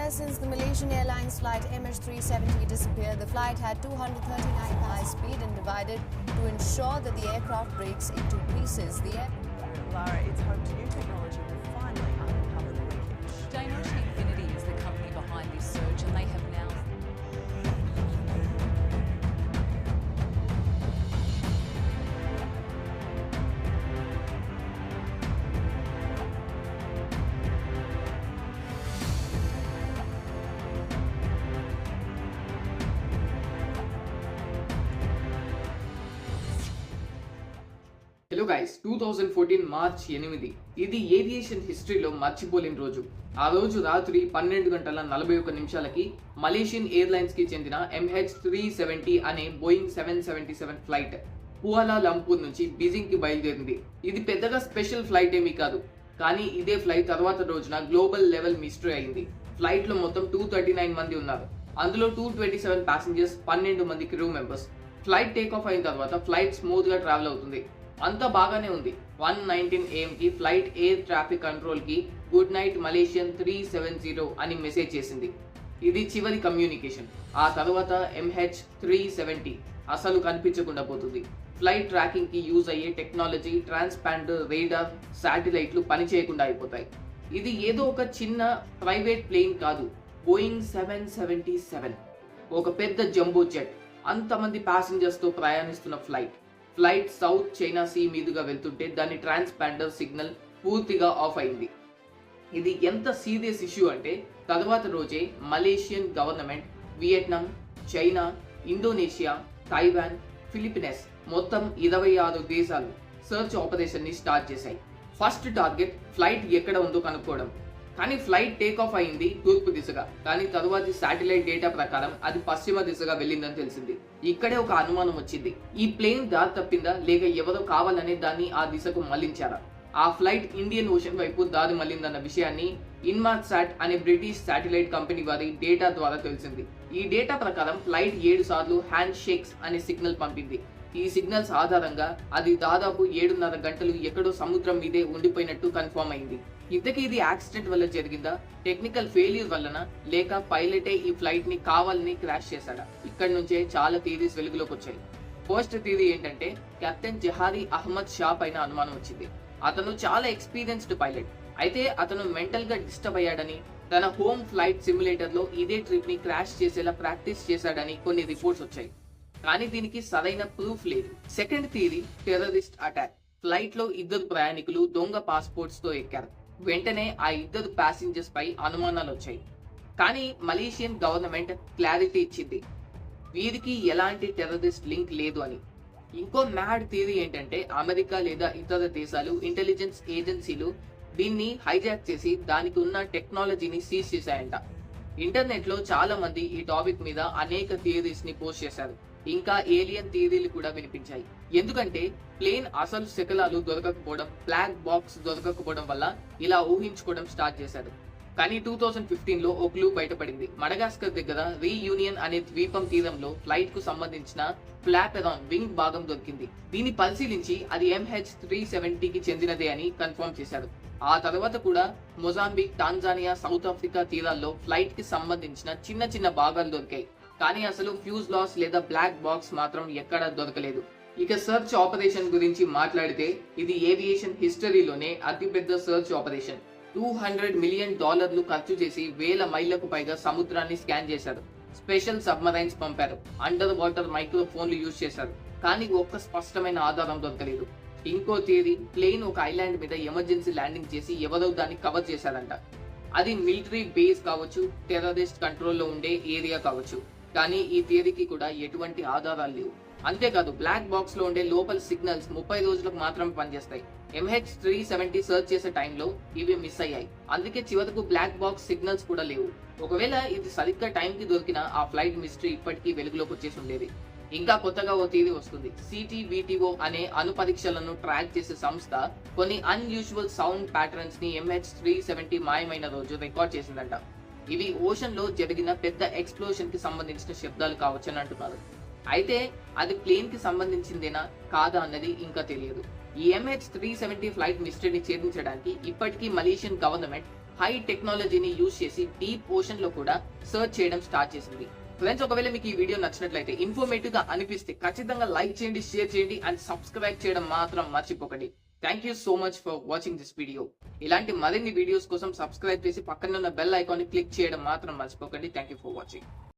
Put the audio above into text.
years since the Malaysian Airlines flight MH370 disappeared. The flight had 239 high speed and divided to ensure that the aircraft breaks into pieces. Lara, it's home to new technology will finally uncover the wreckage. Danish Infinity is the company behind this search, and they have now... hello guys 2014 March 8 ఇది aviation హిస్టరీలో మర్చిపోలేని రోజు. ఆ రోజు రాత్రి 12:41 Malaysian airlines కి చెందిన MH370 అనే బోయింగ్ 777 ఫ్లైట్ కుఆలా లంపూర్ నుంచి బీజింగ్ కి బయలుదేరింది. ఇది పెద్దగా స్పెషల్ ఫ్లైట్ ఏమీ కాదు, కానీ ఇదే ఫ్లైట్ తర్వాత రోజున గ్లోబల్ లెవెల్ మిస్టరీ అయింది. ఫ్లైట్ లో మొత్తం 239 మంది ఉన్నారు. అందులో 227 ప్యాసింజర్స్, 12 మంది crew members. Flight take off అయిన తర్వాత ఫ్లైట్ స్మూత్ గా ట్రావెల్ అవుతుంది. అంతా బాగానే ఉంది. 1:19 AM కి ఫ్లైట్ ఎయిర్ ట్రాఫిక్ కంట్రోల్ కి గుడ్ నైట్ మలేషియన్ 370 అని మెసేజ్ చేసింది. ఇది చివరి కమ్యూనికేషన్. ఆ తర్వాత MH370 అసలు కనిపించకుండా పోతుంది. ఫ్లైట్ ట్రాకింగ్ కి యూజ్ అయ్యే టెక్నాలజీ, ట్రాన్స్పాండర్, రేడార్, శాటిలైట్లు పనిచేయకుండా అయిపోతాయి. ఇది ఏదో ఒక చిన్న ప్రైవేట్ ప్లేన్ కాదు, బోయింగ్ 777, ఒక పెద్ద జంబో జెట్. అంతమంది ప్యాసింజర్స్ తో ప్రయాణిస్తున్న ఫ్లైట్ సౌత్ చైనా సీ మీదుగా వెళ్తుంటే దాని ట్రాన్స్పాండర్ సిగ్నల్ పూర్తిగా ఆఫ్ అయింది. ఇది ఎంత సీరియస్ ఇష్యూ అంటే తర్వాత రోజే Malaysian government Vietnam, China, Indonesia, Taiwan, Philippines మొత్తం 26 దేశాలు సర్చ్ ఆపరేషన్ ని స్టార్ట్ చేశాయి. ఫస్ట్ టార్గెట్ ఫ్లైట్ ఎక్కడ ఉందో కనుక్కోవడం. కానీ ఫ్లైట్ టేక్ ఆఫ్ అయింది తూర్పు దిశగా, కానీ తరువాతి శాటిలైట్ డేటా ప్రకారం అది పశ్చిమ దిశగా వెళ్ళిందని తెలిసింది. ఇక్కడే ఒక అనుమానం వచ్చింది. ఈ ప్లేన్ దారి తప్పిందా లేక ఎవరో కావాలనే దాన్ని ఆ దిశకు మళ్లించారా? ఆ ఫ్లైట్ ఇండియన్ ఓషన్ వైపు దారి మళ్లిందన్న విషయాన్ని ఇన్మార్సాట్ అనే బ్రిటిష్ శాటిలైట్ కంపెనీ వారి డేటా ద్వారా తెలిసింది. ఈ డేటా ప్రకారం ఫ్లైట్ 7 సార్లు హ్యాండ్ షేక్స్ అనే సిగ్నల్ పంపింది. ఈ సిగ్నల్స్ ఆధారంగా అది దాదాపు 7:30 గంటలు ఎక్కడో సముద్రం మీదే ఉండిపోయినట్టు కన్ఫర్మ్ అయింది. ఇంతకీ ఇది యాక్సిడెంట్ వల్ల జరిగిందా, టెక్నికల్ ఫెయిల్యూర్ వల్లనా, లేక పైలటే ఈ ఫ్లైట్ ని కావాలని క్రాష్ చేశాడా? ఇక్కడ నుంచే చాలా థియరీస్ వెలుగులోకి వచ్చాయి. ఫస్ట్ థియరీ ఏంటంటే కెప్టెన్ జహారీ అహ్మద్ షా పైన అనుమానం వచ్చింది. అతను చాలా ఎక్స్పీరియన్స్డ్ పైలట్, అయితే అతను మెంటల్ గా డిస్టర్బ్ అయ్యాడని, తన హోమ్ ఫ్లైట్ సిమ్యులేటర్ లో ఇదే ట్రిప్ ని క్రాష్ చేసేలా ప్రాక్టీస్ చేశాడని కొన్ని రిపోర్ట్స్ వచ్చాయి. కానీ దీనికి సరైన ప్రూఫ్ లేదు. Second theory terrorist attack. Flight లో 2 ప్రయాణికులు దొంగ పాస్పోర్ట్స్ తో ఎక్కారు. వెంటనే ఆ 2 ప్యాసింజర్స్ పై అనుమానాలు వచ్చాయి. కానీ మలేషియన్ గవర్నమెంట్ క్లారిటీ ఇచ్చింది, వీరికి ఎలాంటి టెర్రరిస్ట్ లింక్ లేదు అని. ఇంకో మ్యాడ్ థియరీ ఏంటంటే అమెరికా లేదా ఇతర దేశాలు ఇంటెలిజెన్స్ ఏజెన్సీలు దీన్ని హైజాక్ చేసి దానికి ఉన్న టెక్నాలజీని సీజ్ చేశాయంట. ఇంటర్నెట్ లో చాలా మంది ఈ టాపిక్ మీద అనేక థియరీస్ ని పోస్ట్ చేశారు. ఇంకా ఏలియన్ థియరీలు కూడా వినిపించాయి. ఎందుకంటే ప్లేన్ అసలు శకలాలు దొరకకపోవడం, బ్లాక్ బాక్స్ దొరకకపోవడం వల్ల ఇలా ఊహించుకోవడం స్టార్ట్ చేశారు. కానీ 2015 లో ఓ క్లూ బయటపడింది. మడగాస్కర్ దగ్గర రీయూనియన్ అనే ద్వీపం తీరంలో ఫ్లైట్ కు సంబంధించిన ఫ్లాపెరాన్ వింగ్ భాగం దొరికింది. దీన్ని పరిశీలించి అది MH370 కి చెందినదే అని కన్ఫర్మ్ చేశారు. ఆ తర్వాత కూడా మొజాంబిక్, టాంజానియా, సౌత్ ఆఫ్రికా తీరాల్లో ఫ్లైట్ కి సంబంధించిన చిన్న చిన్న భాగాలు దొరికాయి. కానీ అసలు ఫ్యూజ్ లాస్ లేదా బ్లాక్ బాక్స్ మాత్రం ఎక్కడా దొరకలేదు. ఇక సర్చ్ ఆపరేషన్ గురించి మాట్లాడితే ఇది ఏవియేషన్ హిస్టరీలోనే అతిపెద్ద సర్చ్ ఆపరేషన్. $200 మిలియన్ ఖర్చు చేసి 1000 మైళ్లకు పైగా సముద్రాన్ని స్కాన్ చేశారు. స్పెషల్ సబ్మరైన్స్ పంపారు, అండర్ వాటర్ మైక్రోఫోన్లు యూజ్ చేశారు. కానీ ఒక్క స్పష్టమైన ఆధారం దొరకలేదు. ఇంకో థియరీ, ప్లేన్ ఒక ఐలాండ్ మీద ఎమర్జెన్సీ ల్యాండింగ్ చేసి ఎవరో దాన్ని కవర్ చేశారంట. అది మిలిటరీ బేస్ కావచ్చు, టెర్రరిస్ట్ కంట్రోల్లో ఉండే ఏరియా కావచ్చు. కానీ ఈ థియరీకి కూడా ఎటువంటి ఆధారాలు లేవు. అంతేకాదు బ్లాక్ బాక్స్ లో ఉండే లోపల సిగ్నల్స్ 30 రోజులకు మాత్రం పనిచేస్తాయి. MH370 సర్చ్ చేసే టైంలో ఇవి మిస్ అయ్యాయి. అందుకే చివరకు బ్లాక్ బాక్స్ సిగ్నల్స్ కూడా లేవు. ఒకవేళ ఇది సరిగ్గా టైంకి దొరికిన ఆ ఫ్లైట్ మిస్టరీ ఇప్పటికీ వెలుగులోకి వచ్చేసి ఉండేది. ఇంకా కొత్తగా ఓ థియరీ వస్తుంది. CTVTO అనే అణు పరీక్షలను ట్రాక్ చేసే సంస్థ కొన్ని అన్యూజువల్ సౌండ్ ప్యాటర్న్స్ ని MH370 మాయమైన రోజు రికార్డ్ చేసిందంట. ఇవి ఓషన్ లో జరిగిన పెద్ద ఎక్స్ప్లోషన్ కి సంబంధించిన శబ్దాలు కావచ్చని అంటున్నారు. అయితే అది ప్లేన్ కి సంబంధించిందేనా కాదా అన్నది ఇంకా తెలియదు. ఈ MH370 ఫ్లైట్ మిస్టరీని ఛేదించడానికి ఇప్పటికీ మలేషియన్ గవర్నమెంట్ హై టెక్నాలజీని యూజ్ చేసి డీప్ ఓషన్ లో కూడా సర్చ్ చేయడం స్టార్ట్ చేసింది. ఫ్రెండ్స్, ఒకవేళ మీకు ఈ వీడియో నచ్చినట్లయితే, ఇన్ఫర్మేటివ్ గా అనిపిస్తే ఖచ్చితంగా లైక్ చేయండి, షేర్ చేయండి అండ్ సబ్స్క్రైబ్ చేయడం మాత్రం మర్చిపోకండి. Thank you so much for watching this video. ఇలాంటి మరిన్ని వీడియోస్ కోసం సబ్స్క్రైబ్ చేసి పక్కన ఉన్న బెల్ ఐకాన్ ని క్లిక్ చేయడం మాత్రం మర్చిపోకండి. Thank you for watching.